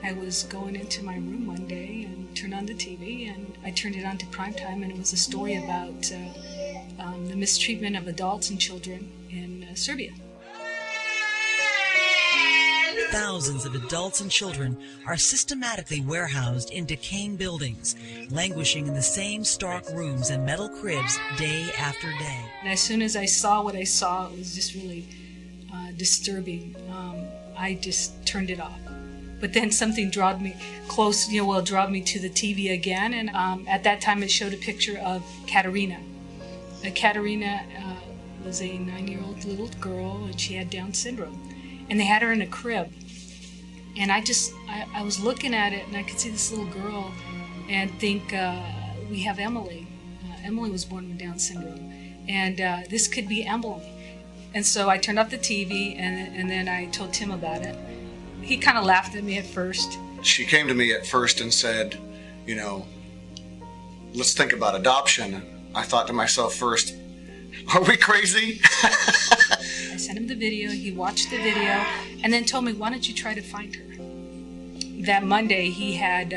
I was going into my room one day and turned on the TV, and I turned it on to primetime, and it was a story about the mistreatment of adults and children in Serbia. Thousands of adults and children are systematically warehoused in decaying buildings, languishing in the same stark rooms and metal cribs day after day. And as soon as I saw what I saw, it was just really disturbing. I just turned it off. But then something drawed me close, drawed me to the TV again. And at that time, it showed a picture of Katerina. Katerina was a 9-year-old little girl, and she had Down syndrome. And they had her in a crib. And I was looking at it, and I could see this little girl and think, we have Emily. Emily was born with Down syndrome. And this could be Emily. And so I turned off the TV, and then I told Tim about it. He kind of laughed at me at first. She came to me at first and said, let's think about adoption. I thought to myself first, are we crazy? I sent him the video, he watched the video, and then told me, why don't you try to find her? That Monday he had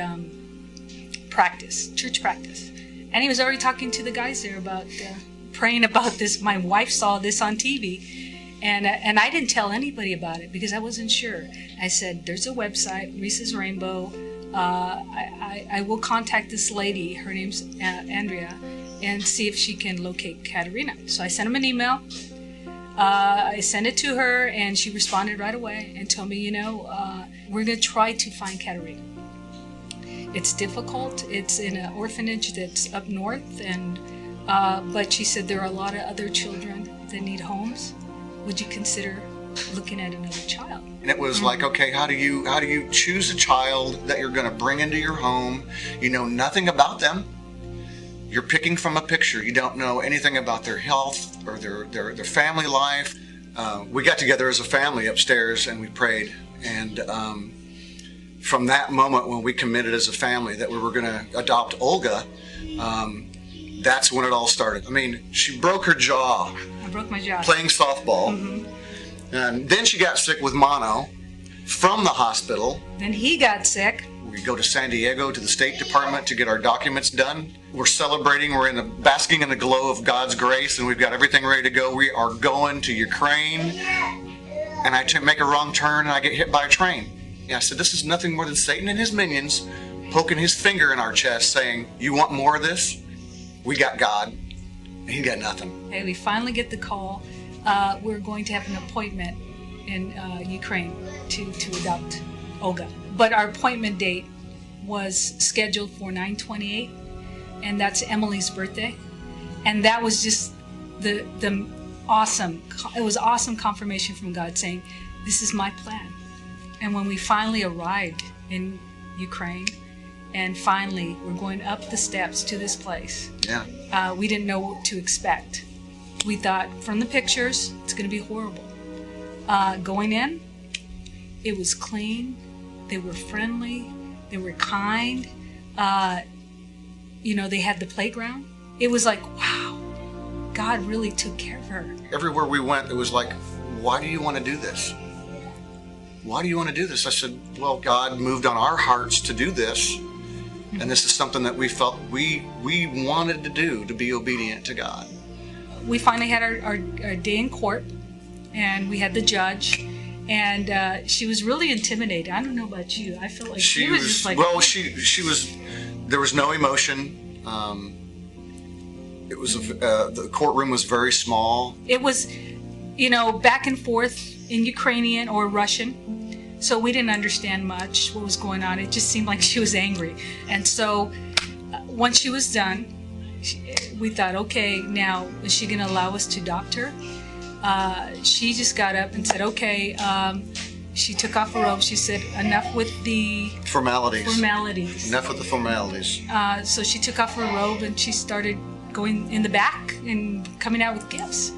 church practice. And he was already talking to the guys there about praying about this. My wife saw this on TV, and I didn't tell anybody about it because I wasn't sure. I said, there's a website, Reese's Rainbow. I will contact this lady, her name's Andrea, and see if she can locate Katerina. So I sent him an email. I sent it to her, and she responded right away and told me, we're going to try to find Katerina. It's difficult. It's in an orphanage that's up north, and but she said there are a lot of other children that need homes. Would you consider looking at another child? And it was like, okay, how do you choose a child that you're going to bring into your home? You know nothing about them. You're picking from a picture. You don't know anything about their health or their family life. We got together as a family upstairs and we prayed. And from that moment when we committed as a family that we were going to adopt Olga, that's when it all started. I mean, she broke her jaw. I broke my jaw. Playing softball. Mm-hmm. And then she got sick with mono from the hospital. Then he got sick. We go to San Diego to the State Department to get our documents done. We're celebrating. We're basking in the glow of God's grace, and we've got everything ready to go. We are going to Ukraine, and I make a wrong turn, and I get hit by a train. Yeah, I said, this is nothing more than Satan and his minions poking his finger in our chest, saying, you want more of this? We got God, and he got nothing. Okay, we finally get the call. We're going to have an appointment in Ukraine to adopt Olga. But our appointment date was scheduled for 9/28, and that's Emily's birthday. And that was just the awesome, it was awesome confirmation from God saying, this is my plan. And when we finally arrived in Ukraine, and finally we're going up the steps to this place, we didn't know what to expect. We thought from the pictures, it's going to be horrible. Going in, it was clean. They were friendly. They were kind. They had the playground. It was like, wow, God really took care of her. Everywhere we went, it was like, why do you want to do this? Why do you want to do this? I said, well, God moved on our hearts to do this. Mm-hmm. And this is something that we felt we wanted to do, to be obedient to God. We finally had our day in court, and we had the judge. And she was really intimidated. I don't know about you. I felt like she was just like... Well, she was... There was no emotion. It was... the courtroom was very small. It was, back and forth in Ukrainian or Russian. So we didn't understand much what was going on. It just seemed like she was angry. And so once she was done, we thought, okay, now is she going to allow us to adopt her? She just got up and said, okay. She took off her robe. She said, enough with the formalities. Enough with the formalities. So she took off her robe and she started going in the back and coming out with gifts.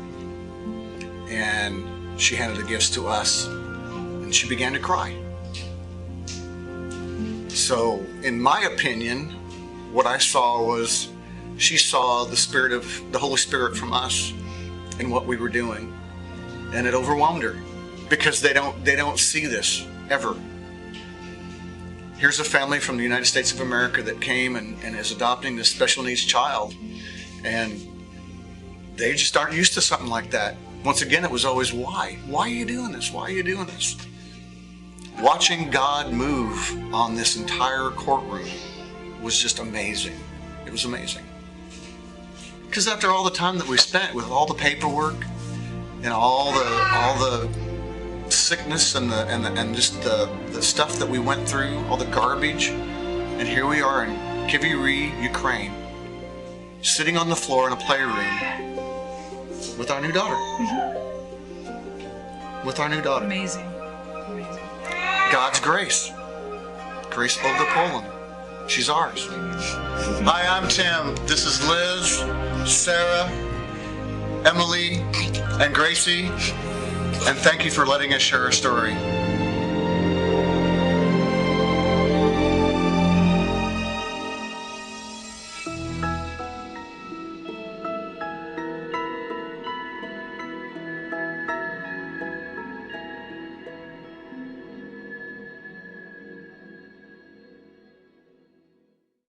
And she handed the gifts to us, and she began to cry. So, in my opinion, what I saw was she saw the Holy Spirit from us in what we were doing, and it overwhelmed her because they don't see this. ever. Here's a family from the United States of America that came and is adopting this special needs child. And they just aren't used to something like that. Once again, it was always, why? Why are you doing this? Why are you doing this? Watching God move on this entire courtroom was just amazing. It was amazing. Because after all the time that we spent with all the paperwork and all the sickness and just the stuff that we went through, all the garbage, and here we are in Kivy, Ukraine, sitting on the floor in a playroom with our new daughter. With our new daughter. Amazing. Amazing. God's grace. Grace Polen. She's ours. Hi, I'm Tim. This is Liz, Sarah, Emily, and Gracie. And thank you for letting us share our story.